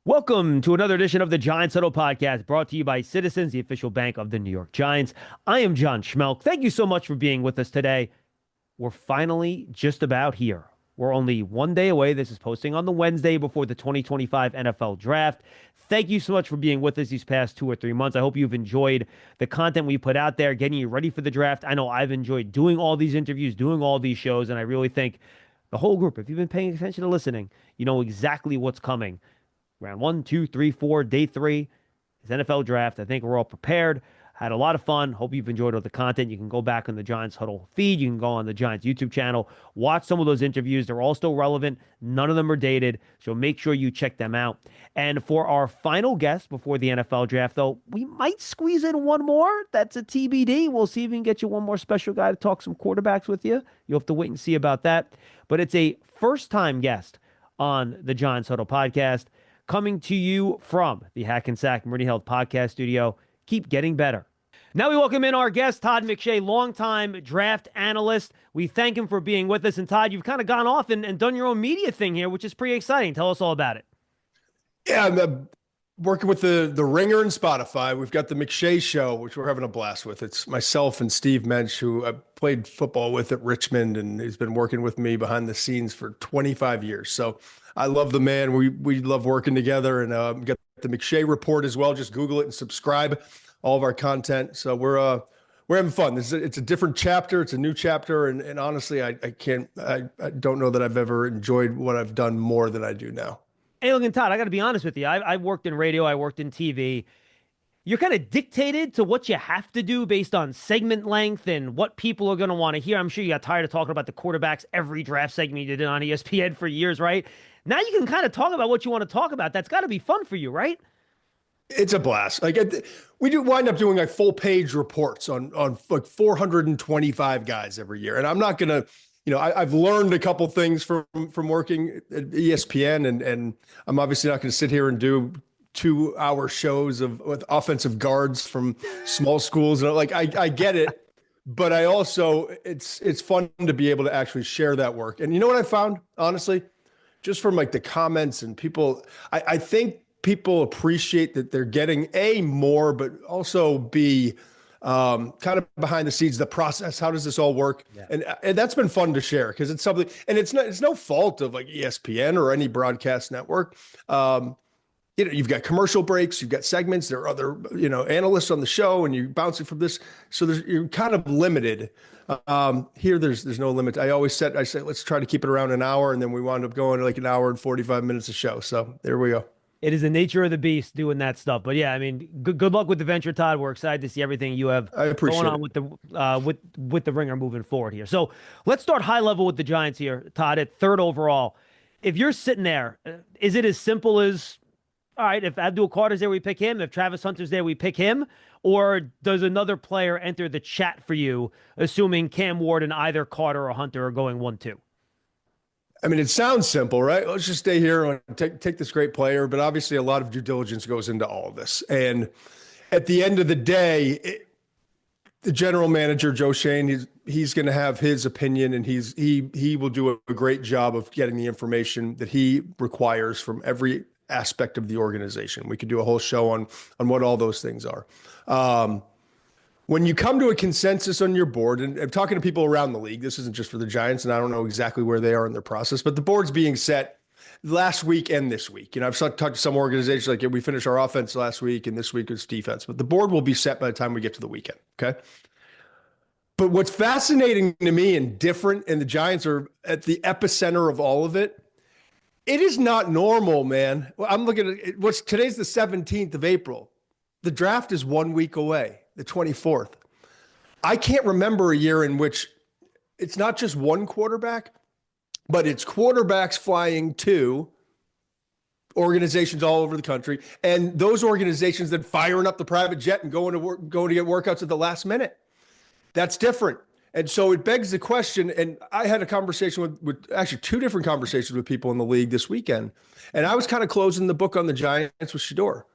Welcome to another edition of the Giants Huddle podcast, brought to you by Citizens, the official bank of the New York Giants. I am John Schmeelk. Thank you so much for being with us today. We're finally just about here. We're only one day away. This is posting on the Wednesday before the 2025 NFL Draft. Thank you so much for being with us these past 2 or 3 months. I hope you've enjoyed the content we put out there, getting you ready for the draft. I know I've enjoyed doing all these interviews, doing all these shows, and I really think the whole group, if you've been paying attention to listening, you know exactly what's coming. Round 1, 2, 3, 4, day 3 is NFL Draft. I think we're all prepared. Had a lot of fun. Hope you've enjoyed all the content. You can go back on the Giants Huddle feed. You can go on the Giants YouTube channel, watch some of those interviews. They're all still relevant. None of them are dated, so make sure you check them out. And for our final guest before the NFL Draft, though, we might squeeze in one more. That's a TBD. We'll see if we can get you one more special guy to talk some quarterbacks with you. You'll have to wait and see about that. But it's a first-time guest on the Giants Huddle podcast, coming to you from the Hackensack Meridian Health podcast studio. Keep getting better. Now we welcome in our guest, Todd McShay, longtime draft analyst. We thank him for being with us. And Todd, you've kind of gone off and done your own media thing here, which is pretty exciting. Tell us all about it. Yeah, I'm working with the Ringer and Spotify. We've got the McShay Show, which we're having a blast with. It's myself and Steve Mensch, who I played football with at Richmond, and he's been working with me behind the scenes for 25 years. So I love the man. We love working together, and got the McShay Report as well. Just Google it and subscribe. All of our content. So we're having fun. It's a different chapter. It's a new chapter. And honestly, I don't know that I've ever enjoyed what I've done more than I do now. Hey, look, and Todd, I got to be honest with you. I worked in radio. I worked in TV. You're kind of dictated to what you have to do based on segment length and what people are going to want to hear. I'm sure you got tired of talking about the quarterbacks every draft segment you did on ESPN for years, right? Now you can kind of talk about what you want to talk about. That's got to be fun for you, right? It's a blast. We do wind up doing like full page reports on like 425 guys every year. And I'm not going to, I've learned a couple things from working at ESPN, and I'm obviously not going to sit here and do 2-hour shows with offensive guards from small schools. And I get it, but I also, it's fun to be able to actually share that work. And you know what I found, honestly, just from like the comments and people, I think people appreciate that they're getting more, but also kind of behind the scenes, the process. How does this all work? Yeah. And that's been fun to share, because it's something, and it's no fault of like ESPN or any broadcast network. You've got commercial breaks, you've got segments, there are other, analysts on the show, and you're bouncing from this. So you're kind of limited. Here, there's no limit. I say, let's try to keep it around an hour. And then we wound up going to like an hour and 45 minutes a show. So there we go. It is the nature of the beast doing that stuff. But yeah, I mean, good luck with the venture, Todd. We're excited to see everything you have going on with the Ringer moving forward here. So let's start high level with the Giants here, Todd, at 3rd overall. If you're sitting there, is it as simple as, all right, if Abdul Carter's there, we pick him. If Travis Hunter's there, we pick him. Or does another player enter the chat for you, assuming Cam Ward and either Carter or Hunter are going 1-2? I mean, it sounds simple, right? Let's just stay here and take this great player. But obviously, a lot of due diligence goes into all of this. And at the end of the day, the general manager, Joe Schoen, he's going to have his opinion, and he will do a great job of getting the information that he requires from every aspect of the organization. We could do a whole show on what all those things are. When you come to a consensus on your board, and I'm talking to people around the league, this isn't just for the Giants, and I don't know exactly where they are in their process, but the board's being set last week and this week. I've talked to some organizations like, we finished our offense last week, and this week is defense. But the board will be set by the time we get to the weekend, okay? But what's fascinating to me and different, and the Giants are at the epicenter of all of it, it is not normal, man. I'm looking at it. Today's the 17th of April. The draft is 1 week away, the 24th. I can't remember a year in which it's not just one quarterback, but it's quarterbacks flying to organizations all over the country, and those organizations then firing up the private jet and going to get workouts at the last minute. That's different. And so it begs the question, and I had a conversation with actually 2 different conversations with people in the league this weekend, and I was kind of closing the book on the Giants with Shador.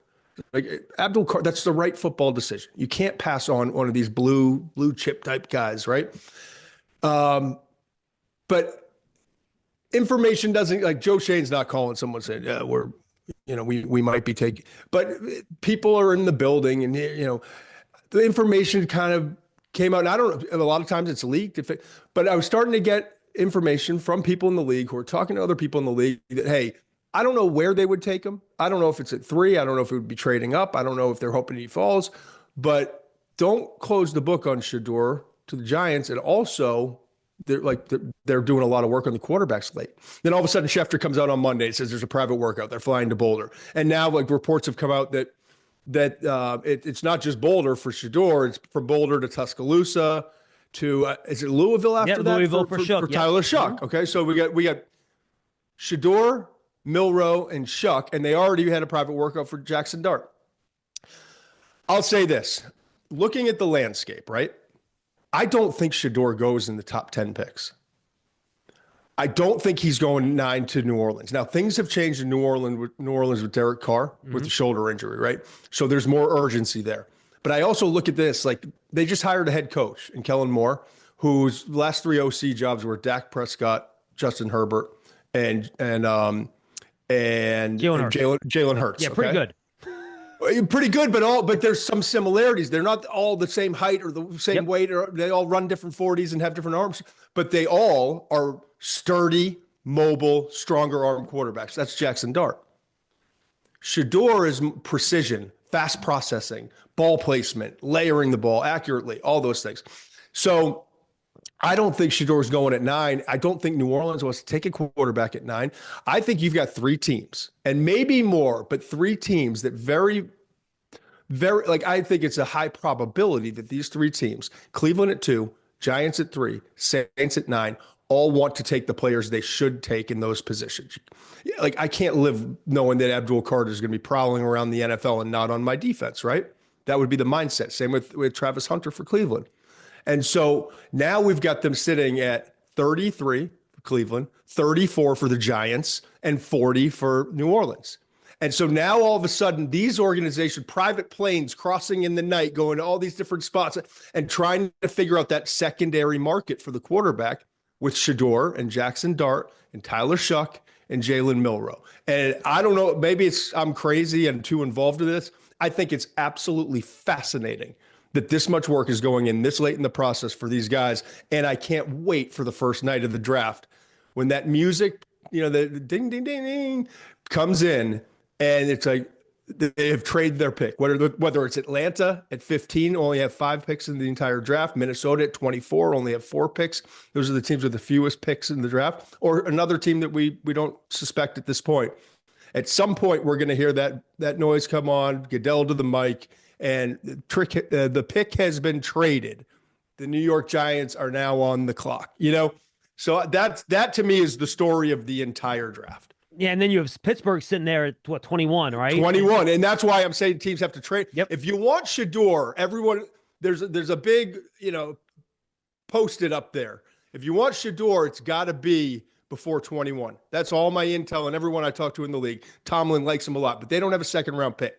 Like Abdul Carter, that's the right football decision. You can't pass on one of these blue chip type guys, right? But information doesn't, like Joe Shane's not calling someone saying, yeah, we're we might be taking, but people are in the building and, the information kind of came out. And I don't know, a lot of times it's leaked but I was starting to get information from people in the league who are talking to other people in the league that, hey, I don't know where they would take him. I don't know if it's at 3. I don't know if it would be trading up. I don't know if they're hoping he falls, but don't close the book on Shedeur to the Giants. And also, they're doing a lot of work on the quarterback slate. Then all of a sudden, Schefter comes out on Monday and says there's a private workout. They're flying to Boulder, and now reports have come out that it's not just Boulder for Shedeur. It's from Boulder to Tuscaloosa to is it Louisville after that? Louisville for Schmeelk. For Tyler Schmeelk. Okay, so we got Shedeur, Milroe, and Schmeelk, and they already had a private workout for Jackson Dart. I'll say this: looking at the landscape, right? I don't think Shedeur goes in the top 10 picks. I don't think he's going 9 to New Orleans. Now, things have changed in New Orleans with Derek Carr with the shoulder injury, right? So there's more urgency there. But I also look at this, like they just hired a head coach in Kellen Moore, whose last 3 OC jobs were Dak Prescott, Justin Herbert, and Jalen Hurts. Yeah, pretty good. Pretty good, but there's some similarities. They're not all the same height or the same weight, or they all run different 40s and have different arms, but they all are sturdy, mobile, stronger arm quarterbacks. That's Jackson Dart. Shedeur is precision, fast processing, ball placement, layering the ball accurately, all those things. So I don't think Shedeur is going at 9. I don't think New Orleans wants to take a quarterback at 9. I think you've got 3 teams, and maybe more, but 3 teams that very, I think it's a high probability that these 3 teams, Cleveland at 2, Giants at 3, Saints at 9, all want to take the players they should take in those positions. Like, I can't live knowing that Abdul Carter is going to be prowling around the NFL and not on my defense, right? That would be the mindset. Same with Travis Hunter for Cleveland. And so now we've got them sitting at 33 for Cleveland, 34 for the Giants, and 40 for New Orleans. And so now all of a sudden, these organizations, private planes crossing in the night, going to all these different spots and trying to figure out that secondary market for the quarterback with Shedeur and Jackson Dart and Tyler Schmeelk and Jalen Milroe. And I don't know, maybe I'm crazy and too involved in this. I think it's absolutely fascinating that this much work is going in this late in the process for these guys. And I can't wait for the first night of the draft when that music, the ding, ding, ding, ding comes in, and it's like they have traded their pick. Whether it's Atlanta at 15, only have 5 picks in the entire draft. Minnesota at 24, only have 4 picks. Those are the teams with the fewest picks in the draft. Or another team that we don't suspect at this point. At some point, we're going to hear that noise come on, Goodell to the mic, and the pick has been traded. The New York Giants are now on the clock, So that to me is the story of the entire draft. Yeah, and then you have Pittsburgh sitting there at 21, right? 21, and that's why I'm saying teams have to trade. Yep. If you want Shedeur, everyone there's a big, post-it up there. If you want Shedeur, it's got to be before 21. That's all my intel and everyone I talk to in the league. Tomlin likes him a lot, but they don't have a second-round pick.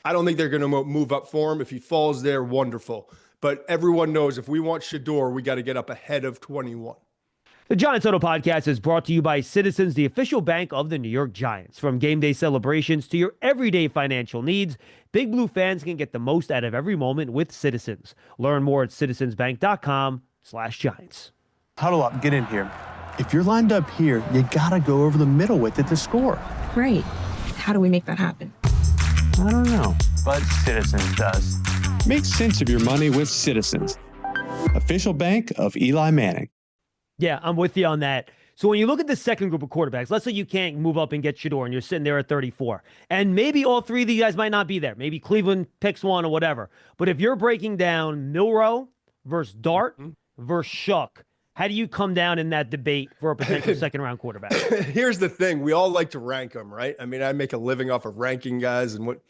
I don't think they're going to move up for him. If he falls there, wonderful. But everyone knows if we want Shedeur, we got to get up ahead of 21. The Giants Huddle podcast is brought to you by Citizens, the official bank of the New York Giants. From game day celebrations to your everyday financial needs, Big Blue fans can get the most out of every moment with Citizens. Learn more at citizensbank.com/Giants. Huddle up, get in here. If you're lined up here, you got to go over the middle with it to score. Right. How do we make that happen? I don't know, but Citizens does. Make sense of your money with Citizens, official bank of Eli Manning. Yeah, I'm with you on that. So when you look at the second group of quarterbacks, let's say you can't move up and get Shedeur and you're sitting there at 34. And maybe all 3 of these guys might not be there. Maybe Cleveland picks one or whatever. But if you're breaking down Milroe versus Dart versus Schmeelk, how do you come down in that debate for a potential second-round quarterback? Here's the thing. We all like to rank them, right? I mean, I make a living off of ranking guys, and what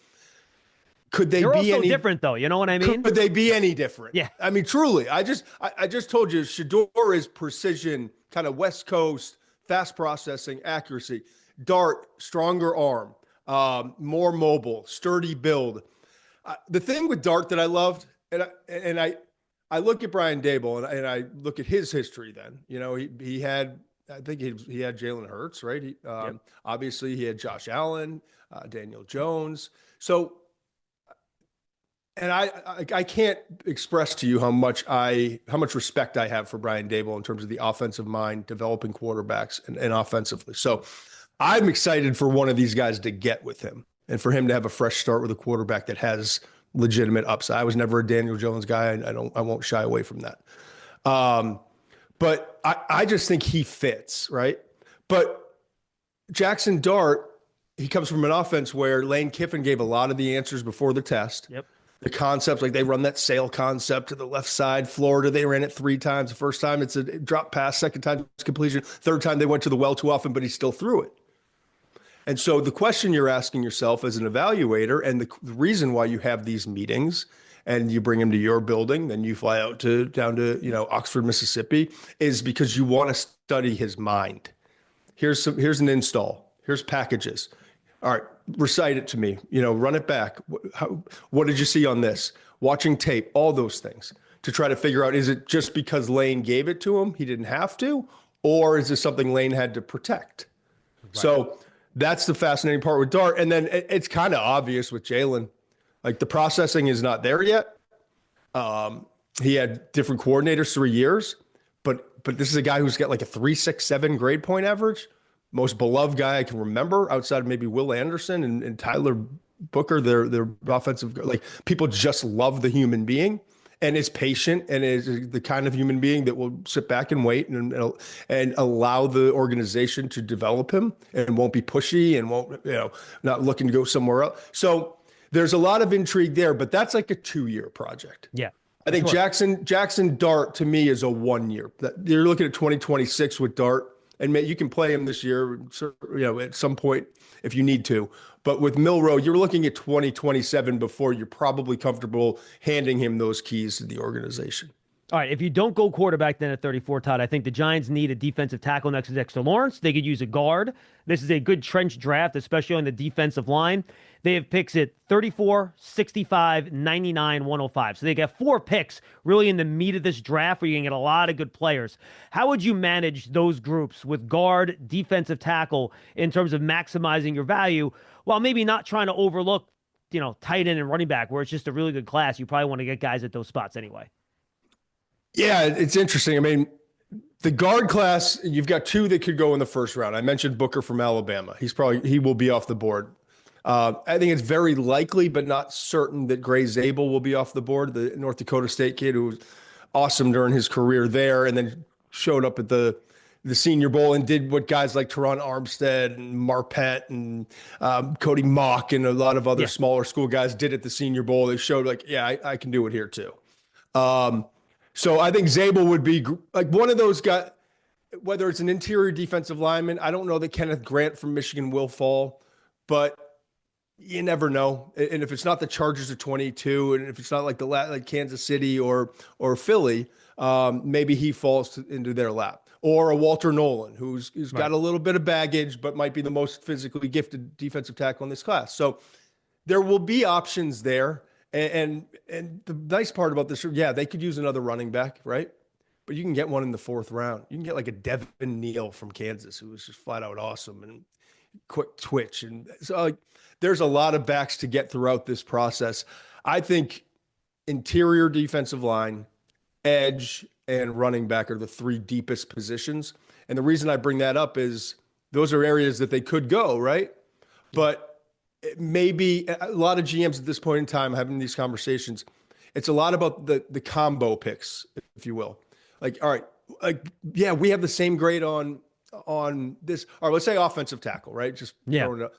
could they They're be also any different, though. You know what I mean? Could they be any different? Yeah. I mean, truly. I just told you, Shedeur is precision, kind of West Coast, fast processing, accuracy. Dart, stronger arm, more mobile, sturdy build. The thing with Dart that I loved, and I look at Brian Dable and I look at his history then. He had I think he had Jalen Hurts, right? Yep. Obviously he had Josh Allen, Daniel Jones. So, and I can't express to you how much respect I have for Brian Daboll in terms of the offensive mind, developing quarterbacks and offensively. So I'm excited for one of these guys to get with him and for him to have a fresh start with a quarterback that has legitimate upside. I was never a Daniel Jones guy. I won't shy away from that. But I just think he fits, right? But Jackson Dart, he comes from an offense where Lane Kiffin gave a lot of the answers before the test. Yep. The concepts, like they run that sail concept to the left side. Florida, they ran it 3 times. The first time it's a drop pass, second time it's completion. Third time they went to the well too often, but he still threw it. And so the question you're asking yourself as an evaluator, and the reason why you have these meetings and you bring him to your building, then you fly out down to Oxford, Mississippi, is because you want to study his mind. Here's an install. Here's packages. All right, recite it to me. Run it back. What did you see on this? Watching tape, all those things to try to figure out, is it just because Lane gave it to him, he didn't have to, or is this something Lane had to protect? Right. So that's the fascinating part with Dart. And then it's kind of obvious with Jalen. Like the processing is not there yet. He had different coordinators 3 years, but this is a guy who's got like a 3.67 grade point average. Most beloved guy I can remember outside of maybe Will Anderson and Tyler Booker, their offensive, like people just love the human being and is patient and is the kind of human being that will sit back and wait and allow the organization to develop him and won't be pushy and won't, not looking to go somewhere else. So there's a lot of intrigue there, but that's like a 2-year project. Yeah. I think sure. Jackson Dart to me is a 1 year. You're looking at 2026 with Dart. And you can play him this year, at some point if you need to. But with Milroe, you're looking at 2027 before you're probably comfortable handing him those keys to the organization. All right, if you don't go quarterback then at 34, Todd, I think the Giants need a defensive tackle next to Dexter Lawrence. They could use a guard. This is a good trench draft, especially on the defensive line. They have picks at 34, 65, 99, 105. So they got 4 picks really in the meat of this draft where you can get a lot of good players. How would you manage those groups with guard, defensive tackle in terms of maximizing your value while maybe not trying to overlook, tight end and running back where it's just a really good class? You probably want to get guys at those spots anyway. Yeah, it's interesting. I mean, the guard class, you've got 2 that could go in the first round. I mentioned Booker from Alabama. He will be off the board. I think it's very likely, but not certain, that Gray Zabel will be off the board, the North Dakota State kid who was awesome during his career there and then showed up at the Senior Bowl and did what guys like Teron Armstead and Marpet and Cody Mock and a lot of other smaller school guys did at the Senior Bowl. They showed I can do it here too. So I think Zabel would be like one of those guys, whether it's an interior defensive lineman. I don't know that Kenneth Grant from Michigan will fall, but you never know. And if it's not the Chargers at 22, and if it's not like Kansas City or Philly, maybe he falls into their lap. Or a Walter Nolan, who's got a little bit of baggage, but might be the most physically gifted defensive tackle in this class. So there will be options there. And the nice part about this, they could use another running back, right? But you can get one in the 4th round. You can get like a Devin Neal from Kansas, who was just flat out awesome and quick twitch. And so there's a lot of backs to get throughout this process. I think interior defensive line, edge, and running back are the 3 deepest positions. And the reason I bring that up is those are areas that they could go, right? But maybe a lot of GMs at this point in time having these conversations, it's a lot about the combo picks, if you will. Like, all right, we have the same grade on this. All right, let's say offensive tackle, right? Just throwing it up.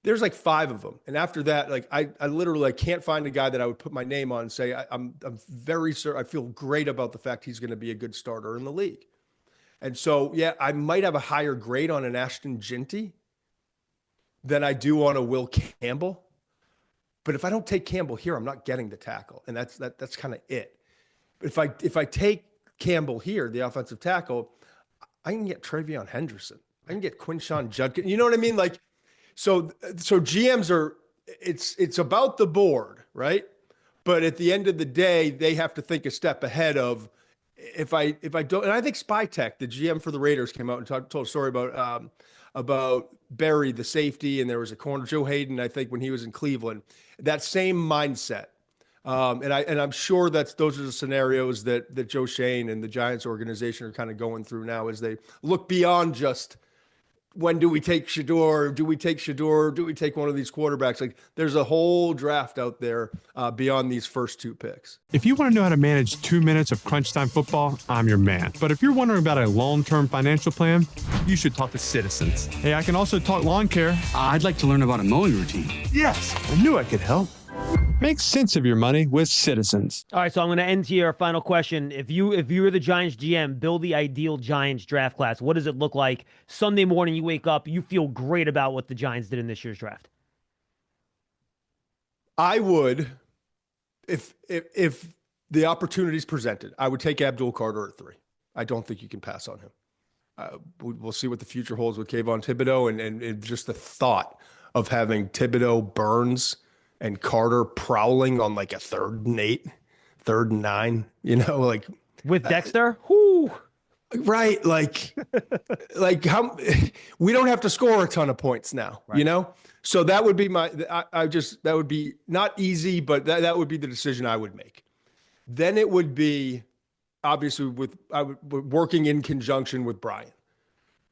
There's like 5 of them. And after that, like I literally can't find a guy that I would put my name on and say, I'm very certain, I feel great about the fact he's going to be a good starter in the league. And so, I might have a higher grade on an Ashton Ginty than I do on a Will Campbell. But if I don't take Campbell here, I'm not getting the tackle. And that's kind of it. But if I take Campbell here, the offensive tackle, I can get Travion Henderson. I can get Quinshon Judkins. You know what I mean? Like, so GMs are, it's about the board, right? But at the end of the day, they have to think a step ahead of, if I don't, and I think Spytek, the GM for the Raiders, came out and told a story about Barry, the safety, and there was a corner, Joe Hayden, I think, when he was in Cleveland. That same mindset. And I'm sure those are the scenarios that Joe Shane and the Giants organization are kind of going through now as they look beyond just when do we take Shedeur? Do we take Shedeur? Do we take one of these quarterbacks? Like, there's a whole draft out there beyond these first 2 picks. If you want to know how to manage 2 minutes of crunch time football, I'm your man. But if you're wondering about a long-term financial plan, you should talk to Citizens. Hey, I can also talk lawn care. I'd like to learn about a mowing routine. Yes, I knew I could help. Make sense of your money with Citizens. All right, so I'm going to end here. Final question. If you were the Giants GM, build the ideal Giants draft class. What does it look like? Sunday morning, you wake up, you feel great about what the Giants did in this year's draft. I would, if the opportunities presented, I would take Abdul Carter at 3. I don't think you can pass on him. We'll see what the future holds with Kayvon Thibodeau, and just the thought of having Thibodeau, Burns, and Carter prowling on like a 3rd and 8, 3rd and 9, like with Dexter. Whoo. Right. Like how we don't have to score a ton of points now, right. So that would be that would be not easy, but that would be the decision I would make. Then it would be obviously working in conjunction with Brian,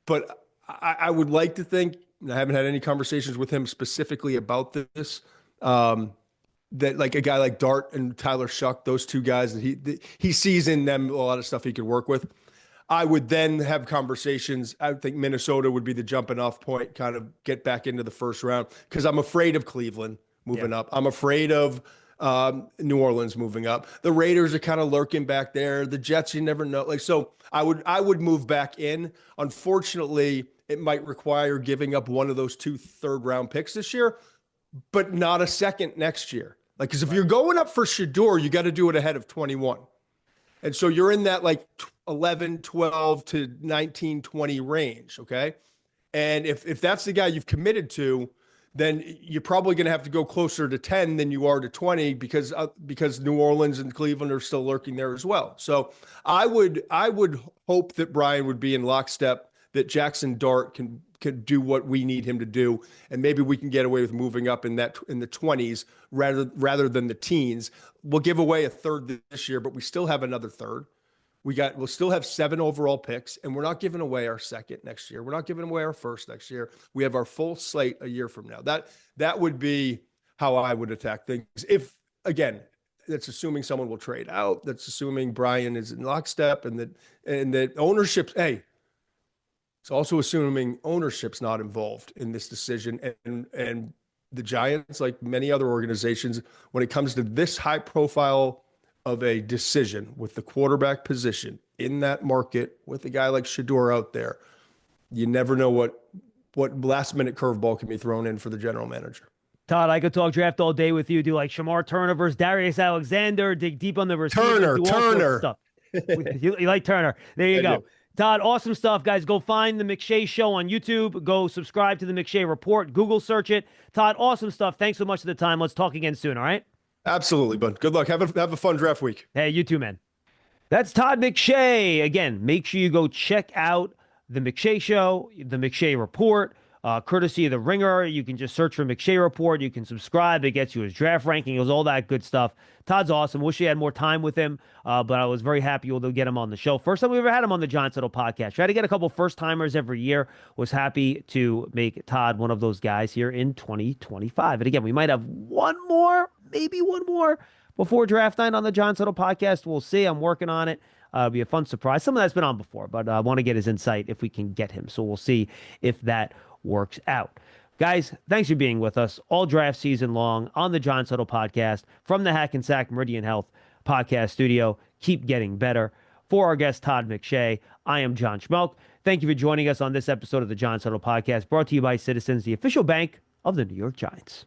but I would like to think, and I haven't had any conversations with him specifically about this, that like a guy like Dart and Tyler Shuck, those 2 guys that he sees in them a lot of stuff he could work with. I would then have conversations. I think Minnesota would be the jumping off point, kind of get back into the first round, because I'm afraid of Cleveland moving up. I'm afraid of New Orleans moving up. The Raiders are kind of lurking back there. The Jets, you never know. So I would move back in. Unfortunately, it might require giving up one of those 2 third-round picks this year, but not a second next year. Like, because if you're going up for Shedeur, you got to do it ahead of 21. And so you're in that like 11, 12 to 19, 20 range, okay? And if that's the guy you've committed to, then you're probably going to have to go closer to 10 than you are to 20 because New Orleans and Cleveland are still lurking there as well. So I would hope that Brian would be in lockstep, that Jackson Dart can do what we need him to do, and maybe we can get away with moving up in the 20s rather than the teens. We'll give away a 3rd this year, but we still have another 3rd. We'll still have 7 overall picks, and we're not giving away our 2nd next year. We're not giving away our 1st next year. We have our full slate a year from now. That would be how I would attack things. If, again, that's assuming someone will trade out. That's assuming Brian is in lockstep and that ownership's, it's also assuming ownership's not involved in this decision. And the Giants, like many other organizations, when it comes to this high profile of a decision with the quarterback position in that market with a guy like Shedeur out there, you never know what last minute curveball can be thrown in for the general manager. Todd, I could talk draft all day with you. Do like Shamar Turner versus Darius Alexander, dig deep on the receivers. Turner. Stuff. You like Turner. There you go. Todd, awesome stuff, guys. Go find the McShay Show on YouTube. Go subscribe to the McShay Report. Google search it. Todd, awesome stuff. Thanks so much for the time. Let's talk again soon, all right? Absolutely, bud. Good luck. Have a fun draft week. Hey, you too, man. That's Todd McShay. Again, make sure you go check out the McShay Show, the McShay Report, courtesy of The Ringer. You can just search for McShay Report. You can subscribe. It gets you his draft rankings, all that good stuff. Todd's awesome. Wish we had more time with him, but I was very happy to get him on the show. First time we ever had him on the Giants Huddle podcast. Try to get a couple first-timers every year. Was happy to make Todd one of those guys here in 2025. And again, we might have maybe one more before draft night on the Giants Huddle podcast. We'll see. I'm working on it. It'll be a fun surprise. Someone that's been on before, but I want to get his insight if we can get him. So we'll see if that works out. Guys, thanks for being with us all draft season long on the Giants Huddle podcast from the Hackensack Meridian Health podcast studio. Keep getting better. For our guest, Todd McShay, I am John Schmeelk. Thank you for joining us on this episode of the Giants Huddle podcast, brought to you by Citizens, the official bank of the New York Giants.